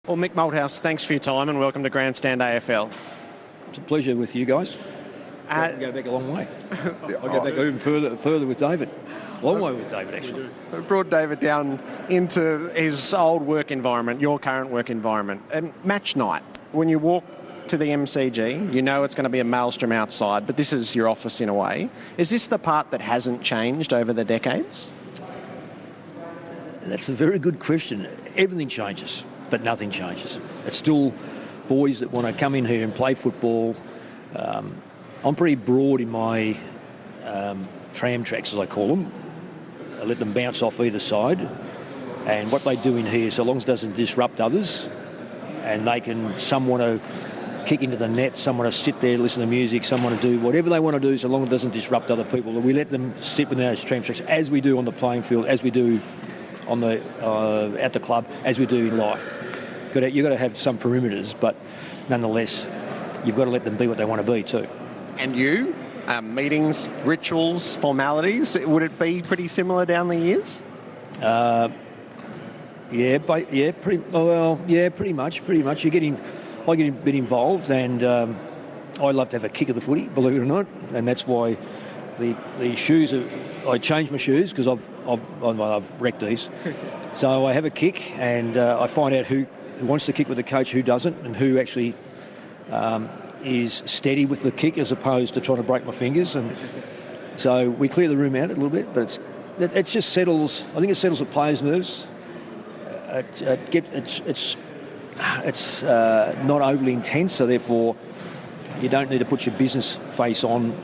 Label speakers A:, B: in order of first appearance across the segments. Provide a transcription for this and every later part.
A: Well, Mick Malthouse, thanks for your time and welcome to Grandstand AFL.
B: It's a pleasure with you guys. I go back a long way. I go back even further with David. Long way with David, actually.
A: We brought David down into his old work environment, your current work environment. And match night, when you walk to the MCG, you know it's going to be a maelstrom outside, but this is your office in a way. Is this the part that hasn't changed over the decades?
B: That's a very good question. Everything changes, but nothing changes. It's still boys that want to come in here and play football. I'm pretty broad in my tram tracks, as I call them. I let them bounce off either side. And what they do in here, so long as it doesn't disrupt others, and some want to kick into the net, some want to sit there, listen to music, some want to do whatever they want to do, so long as it doesn't disrupt other people. We let them sit within those tram tracks, as we do on the playing field, as we do on the at the club, as we do in life. You've got to have some perimeters, but nonetheless, you've got to let them be what they want to be too.
A: And you? Meetings, rituals, formalities, would it be pretty similar down the years?
B: Pretty much. I get a bit involved, and I love to have a kick of the footy, believe it or not, and that's why the shoes I changed my shoes because I've wrecked these. So I have a kick, and I find out who wants to kick with the coach, who doesn't, and who actually is steady with the kick as opposed to trying to break my fingers. And so we clear the room out a little bit, but it just settles. I think it settles the players' nerves. It's not overly intense, so therefore you don't need to put your business face on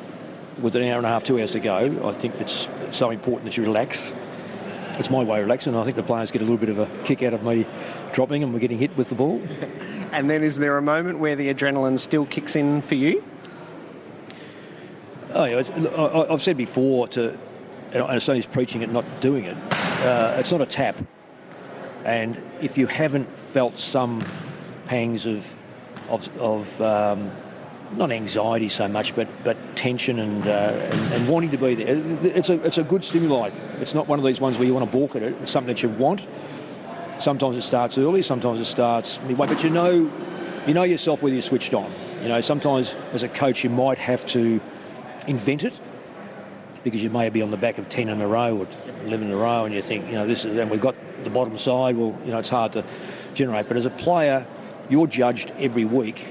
B: with an hour and a half, 2 hours to go. I think it's so important that you relax. It's my way of relaxing, and I think the players get a little bit of a kick out of me dropping and we're getting hit with the ball.
A: And then is there a moment where the adrenaline still kicks in for you?
B: I've said before, and I say he's preaching it, not doing it, it's not a tap. And if you haven't felt some pangs of not anxiety so much, but tension and wanting to be there, it's a good stimuli. It's not one of these ones where you want to balk at it. It's something that you want. Sometimes it starts early, sometimes it starts midway, but you know yourself whether you're switched on. Sometimes as a coach you might have to invent it because you may be on the back of 10 in a row or 11 in a row, and you think, this is, and we've got the bottom side. Well, it's hard to generate. But as a player, you're judged every week.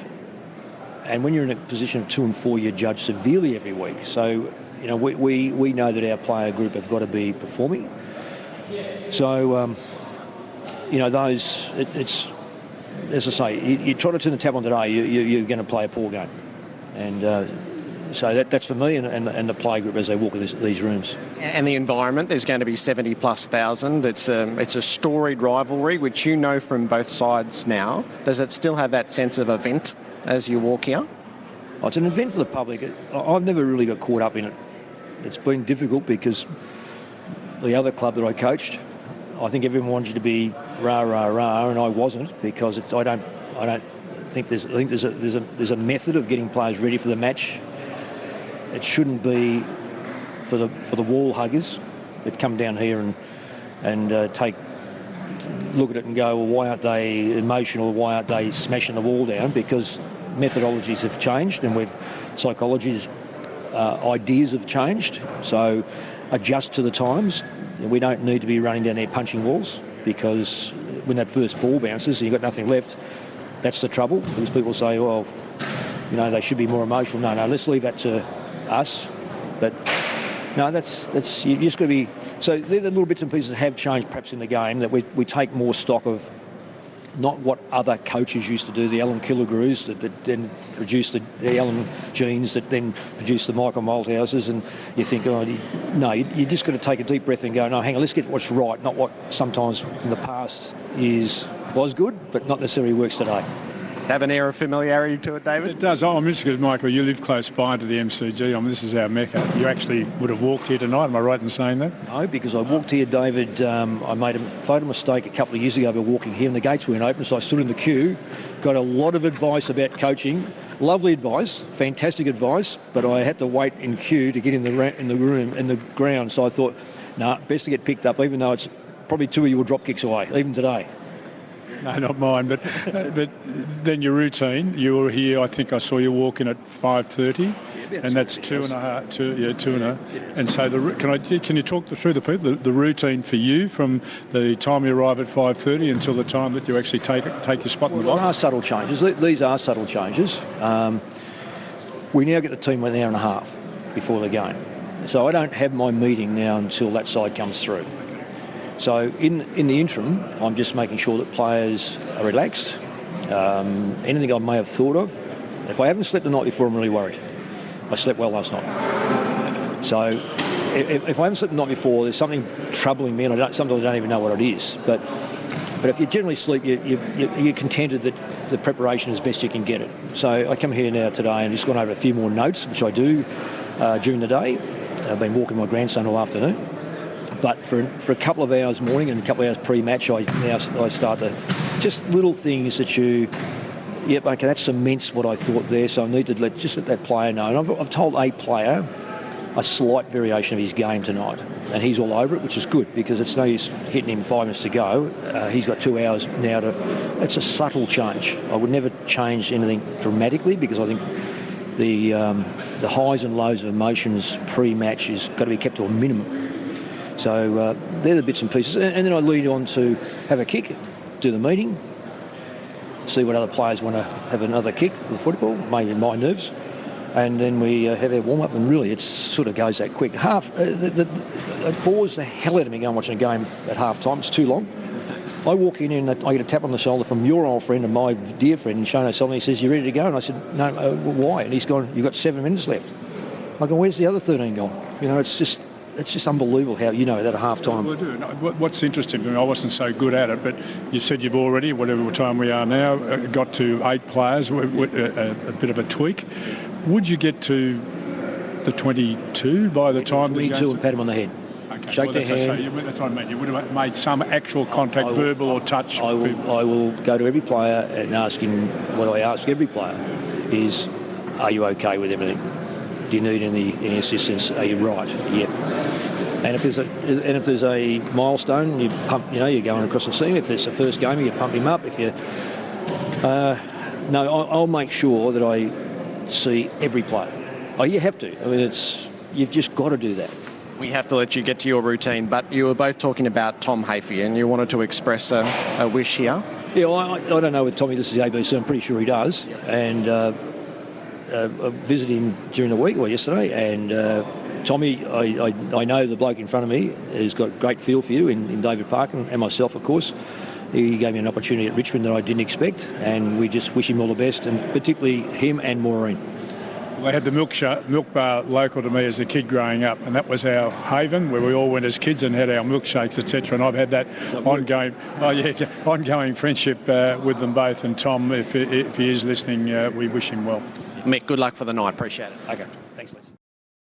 B: And when you're in a position of 2 and 4, you're judged severely every week. So, we know that our player group have got to be performing. So, it's as I say, you try to turn the tap on today, you're going to play a poor game. And so that's for me and the player group as they walk in these rooms.
A: And the environment, there's going to be 70,000+. It's a storied rivalry, which you know from both sides now. Does it still have that sense of event as you walk here?
B: Oh, it's an event for the public. I've never really got caught up in it. It's been difficult because the other club that I coached, I think everyone wanted you to be rah rah rah, and I wasn't, because I don't think there's a method of getting players ready for the match. It shouldn't be for the wall huggers that come down here and look at it and go, well, why aren't they emotional? Why aren't they smashing the wall down? Because methodologies have changed, and psychology's ideas have changed. So adjust to the times. We don't need to be running down there punching walls, because when that first ball bounces and you've got nothing left, that's the trouble. Because people say, well, they should be more emotional. No, let's leave that to us. That's you just got to be. So they're the little bits and pieces that have changed perhaps in the game, that we take more stock of not what other coaches used to do, the Alan Killigrews that then produced the Alan Jeans that then produced the Michael Malthouses, and you think, you just got to take a deep breath and go, no, hang on, let's get what's right, not what sometimes in the past was good, but not necessarily works today.
A: Does it have an air of familiarity to it, David?
C: It does. I'm interested because, Michael, you live close by to the MCG. This is our mecca. You actually would have walked here tonight. Am I right in saying that?
B: No, because I walked here, David. I made a photo mistake a couple of years ago by walking here, and the gates weren't open, so I stood in the queue, got a lot of advice about coaching. Lovely advice, fantastic advice, but I had to wait in queue to get in the ground. So I thought, best to get picked up, even though it's probably 2 of your drop kicks away, even today.
C: No, not mine. But then your routine. You were here. I think I saw you walk in at 5:30, and that's 2.5. And so can you talk through the people the routine for you from the time you arrive at 5:30 until the time that you actually take your spot in the box?
B: There are subtle changes. These are subtle changes. We now get the team an hour and a half before the game. So I don't have my meeting now until that side comes through. So in the interim, I'm just making sure that players are relaxed. Anything I may have thought of, if I haven't slept the night before, I'm really worried. I slept well last night. So if I haven't slept the night before, there's something troubling me, and sometimes I don't even know what it is. But if you generally sleep, you're contented that the preparation is best you can get it. So I come here now today and just gone over a few more notes, which I do during the day. I've been walking my grandson all afternoon. But for a couple of hours morning and a couple of hours pre-match, I start to just little things that yep, okay, that cements what I thought there. So I need to let that player know. And I've told a player a slight variation of his game tonight, and he's all over it, which is good because it's no use hitting him 5 minutes to go. He's got 2 hours now it's a subtle change. I would never change anything dramatically because I think the highs and lows of emotions pre-match has got to be kept to a minimum. So they're the bits and pieces. And then I lead on to have a kick, do the meeting, see what other players want to have another kick for the football, maybe my nerves. And then we have our warm-up, and really it sort of goes that quick. It bores the hell out of me going watching a game at half-time. It's too long. I walk in and I get a tap on the shoulder from your old friend and my dear friend, Shane O'Sullivan. He says, "You ready to go?" And I said, "No, why?" And he's gone, "You've got 7 minutes left." I go, "Where's the other 13 gone?" You know, it's just unbelievable how, that at half-time.
C: Well, I do. What's interesting to me, I wasn't so good at it, but you said you've already, whatever time we are now, got to 8 players, a bit of a tweak. Would you get to the 22 by the time...
B: 22 and pat him on the head.
C: Okay.
B: Shake their hand.
C: That's what I mean. You would have made some actual contact, verbal or touch.
B: I will go to every player and ask him, what I ask every player is, are you okay with everything? Do you need any assistance? Are you right? Yep. And if there's a milestone, you pump. You're going across and see him. If it's the first game, you pump him up. If you, I'll make sure that I see every player. Oh, you have to. I mean, you've just got to do that.
A: We have to let you get to your routine, but you were both talking about Tom Hafey, and you wanted to express a wish here.
B: Yeah, I don't know if Tommy does the ABC. I'm pretty sure he does, and. I visited him during the week or yesterday, and Tommy, I know the bloke in front of me has got great feel for you in David Parker and myself, of course. He gave me an opportunity at Richmond that I didn't expect, and we just wish him all the best, and particularly him and Maureen.
C: They had the milk bar local to me as a kid growing up, and that was our haven where we all went as kids and had our milkshakes, etc. And I've had that ongoing friendship with them both. And Tom, if he is listening, we wish him well.
A: Mick, good luck for the night. Appreciate it.
B: Okay, thanks, Les.